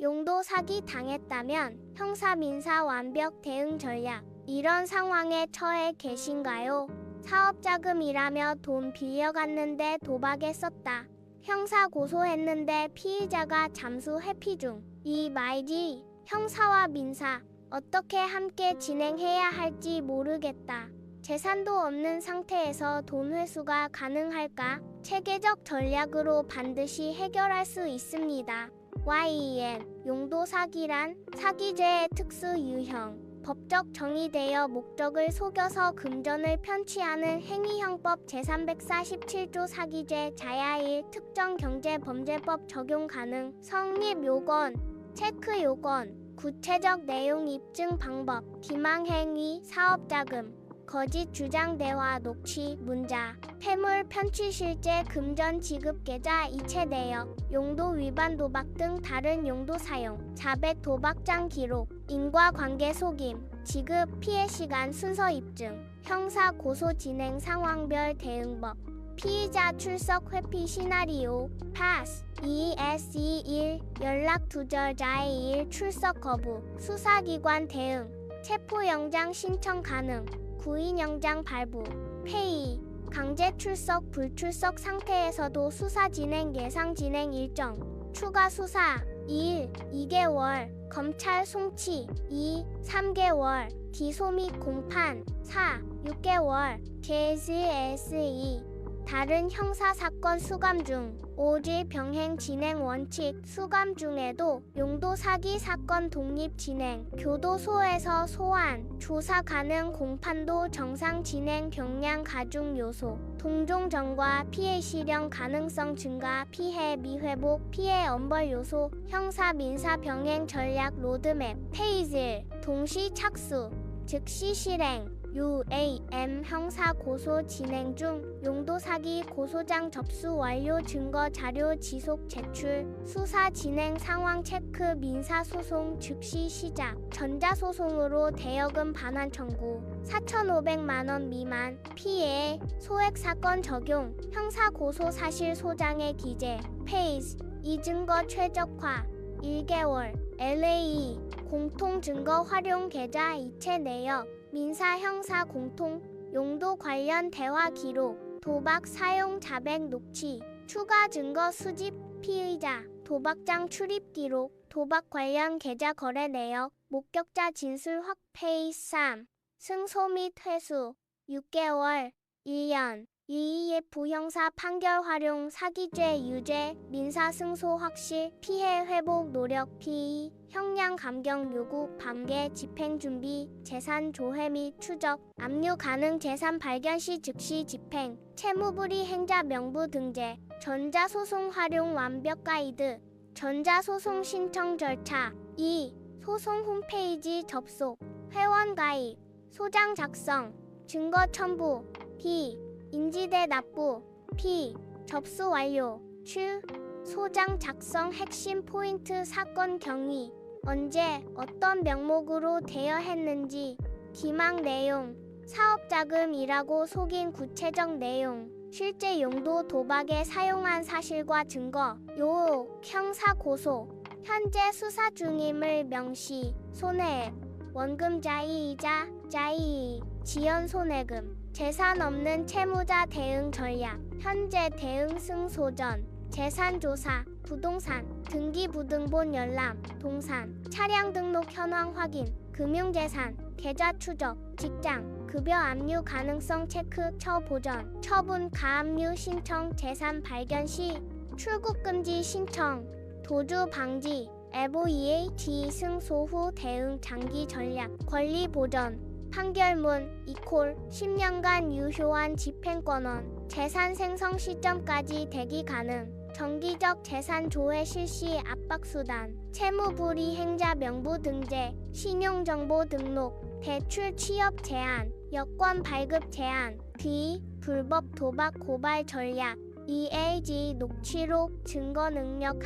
용도 사기 당했다면 형사 민사 완벽 대응 전략. 이런 상황에 처해 계신가요? 사업자금이라며 돈 빌려갔는데 도박에 썼다. 형사 고소했는데 피의자가 잠수 회피 중. 이 말지. 형사와 민사 어떻게 함께 진행해야 할지 모르겠다. 재산도 없는 상태에서 돈 회수가 가능할까? 체계적 전략으로 반드시 해결할 수 있습니다. YEM 용도 사기란 사기죄의 특수 유형. 법적 정의되어 목적을 속여서 금전을 편취하는 행위형법 제347조 사기죄 자야1 특정 경제범죄법 적용 가능. 성립 요건, 체크 요건, 구체적 내용 입증 방법, 기망행위, 사업자금, 거짓 주장 대화 녹취, 문자, 폐물 편취 실제 금전 지급 계좌 이체 내역, 용도 위반 도박 등 다른 용도 사용, 자백 도박장 기록, 인과관계 속임, 지급 피해 시간 순서 입증, 형사 고소 진행 상황별 대응법, 피의자 출석 회피 시나리오, pass, ES21, 연락 두절자의 1 출석 거부, 수사기관 대응, 체포영장 신청 가능, 구인영장 발부, 폐의, 강제 출석 불출석 상태에서도 수사 진행 예상 진행 일정, 추가 수사 1. 2개월, 검찰 송치 2. 3개월, 기소 및 공판 4. 6개월, JSE 다른 형사사건 수감 중 5질 병행 진행 원칙 수감 중에도 용도 사기 사건 독립 진행 교도소에서 소환 조사 가능 공판도 정상 진행 경량 가중 요소 동종 전과 피해 실현 가능성 증가 피해 미회복 피해 엄벌 요소 형사 민사 병행 전략 로드맵 페이즈 동시 착수 즉시 실행 UAM 형사 고소 진행 중 용도 사기 고소장 접수 완료 증거 자료 지속 제출 수사 진행 상황 체크 민사 소송 즉시 시작 전자소송으로 대여금 반환 청구 4,500만 원 미만 피해 소액 사건 적용 형사 고소 사실 소장의 기재 페이스 이증거 최적화 1개월 LA 공통 증거 활용 계좌 이체 내역 민사 형사 공통 용도 관련 대화 기록 도박 사용 자백 녹취 추가 증거 수집 피의자 도박장 출입 기록 도박 관련 계좌 거래 내역 목격자 진술 확 페이스 3 승소 및 회수 6개월 1년 EEF 형사 판결 활용 사기죄 유죄 민사 승소 확실 피해 회복 노력 피의 형량 감경 요구 밤개 집행 준비 재산 조회 및 추적 압류 가능 재산 발견 시 즉시 집행 채무불이행 행자 명부 등재 전자소송 활용 완벽 가이드 전자소송 신청 절차 2. 소송 홈페이지 접속 회원 가입 소장 작성 증거 첨부 B. 인지대 납부 P. 접수 완료 Q. 소장 작성 핵심 포인트 사건 경위 언제 어떤 명목으로 대여했는지 기망 내용 사업자금이라고 속인 구체적 내용 실제 용도 도박에 사용한 사실과 증거 요옥 형사 고소 현재 수사 중임을 명시 손해액 원금 자이이자 자이이 지연 손해금 재산 없는 채무자 대응 전략 현재 대응 승소 전 재산 조사 부동산 등기부등본 열람 동산 차량 등록 현황 확인 금융재산 계좌 추적 직장 급여 압류 가능성 체크 처보전 처분 가압류 신청 재산 발견 시 출국 금지 신청 도주 방지 FEAT 승소 후 대응 장기 전략 권리 보전 판결문 이콜 10년간 유효한 집행권원 재산 생성 시점까지 대기 가능 정기적 재산 조회 실시 압박수단 채무불이행자 명부 등재 신용정보 등록 대출 취업 제한 여권 발급 제한 D. 불법 도박 고발 전략 EAG 녹취록 증거 능력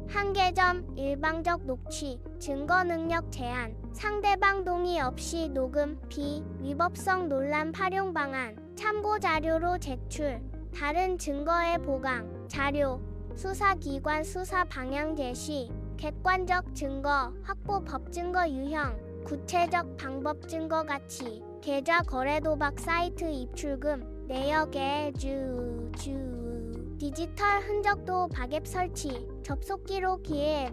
한계점 일방적 녹취 증거 능력 제한 상대방 동의 없이 녹음 B. 위법성 논란 활용 방안 참고 자료로 제출 다른 증거의 보강 자료 수사기관 수사 방향 제시 객관적 증거, 확보 법증거 유형, 구체적 방법 증거 가치, 계좌 거래 도박 사이트 입출금, 내역의 디지털 흔적 도박앱 설치, 접속 기록 기회,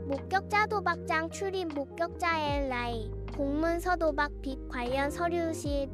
목격자 도박장 출입 목격자 LI, 공문서 도박 빚 관련 서류 시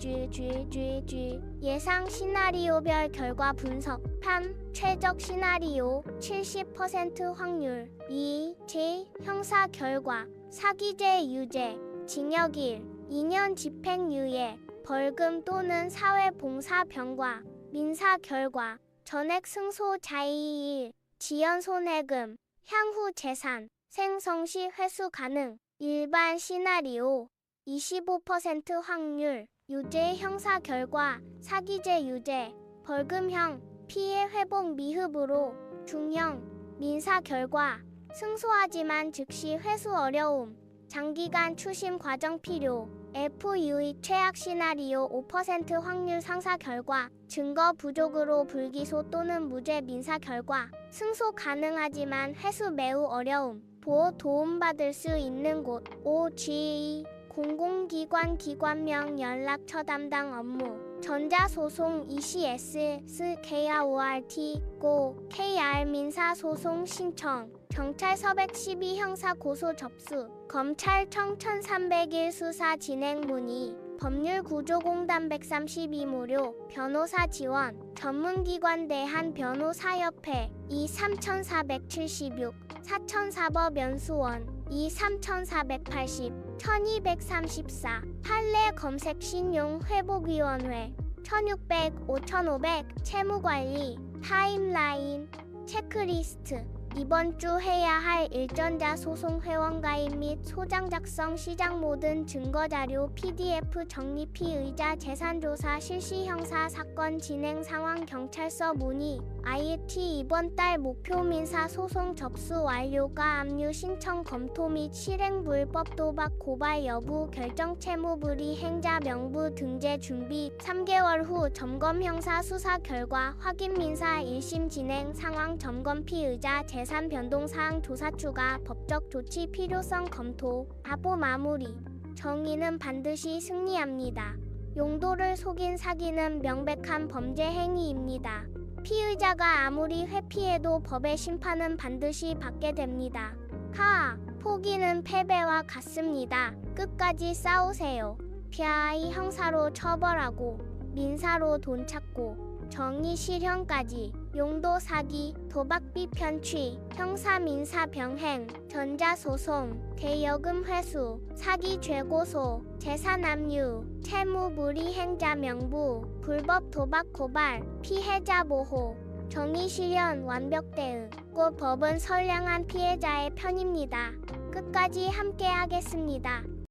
예상 시나리오별 결과 분석 3. 최적 시나리오 70% 확률 2. 제 형사 결과 사기죄 유죄 징역 1, 2년 집행유예 벌금 또는 사회봉사 병과 민사 결과 전액 승소 자의 1. 지연 손해금 향후 재산 생성시 회수 가능 일반 시나리오 25% 확률 유죄 형사 결과 사기죄 유죄 벌금형 피해 회복 미흡으로 중형 민사 결과 승소하지만 즉시 회수 어려움 장기간 추심 과정 필요 FU의 최악 시나리오 5% 확률 상사 결과 증거 부족으로 불기소 또는 무죄 민사 결과 승소 가능하지만 회수 매우 어려움 보호 도움받을 수 있는 곳 OGE 공공기관 기관명 연락처 담당 업무 전자소송 ECS KRORT 고 KR 민사소송 신청 경찰서 112 형사고소 접수 검찰청 1301 수사 진행 문의 법률구조공단 132 무료 변호사 지원 전문기관 대한변호사협회 23476 사천사법 연수원 23480 1234 판례 검색 신용 회복위원회 1600 5500 채무관리 타임라인 체크리스트 이번 주 해야 할 일전자 소송 회원 가입 및 소장 작성 시작 모든 증거자료 PDF 정리 피의자 재산조사 실시 형사 사건 진행 상황 경찰서 문의 IET 이번 달 목표 민사 소송 접수 완료가 압류 신청 검토 및 실행 불법 도박 고발 여부 결정 채무 불이행 행자 명부 등재 준비 3개월 후 점검 형사 수사 결과 확인 민사 1심 진행 상황 점검 피의자 재산 변동 사항 조사 추가 법적 조치 필요성 검토 답보 마무리 정의는 반드시 승리합니다. 용도를 속인 사기는 명백한 범죄 행위입니다. 피의자가 아무리 회피해도 법의 심판은 반드시 받게 됩니다. 포기는 패배와 같습니다. 끝까지 싸우세요. 피아이 형사로 처벌하고 민사로 돈 찾고 정의 실현까지 용도 사기, 도박비 편취, 형사 민사 병행, 전자소송, 대여금 회수, 사기 죄고소, 재산 압류, 채무 불이행자 명부, 불법 도박 고발, 피해자 보호, 정의 실현 완벽 대응. 곧 법은 선량한 피해자의 편입니다. 끝까지 함께하겠습니다.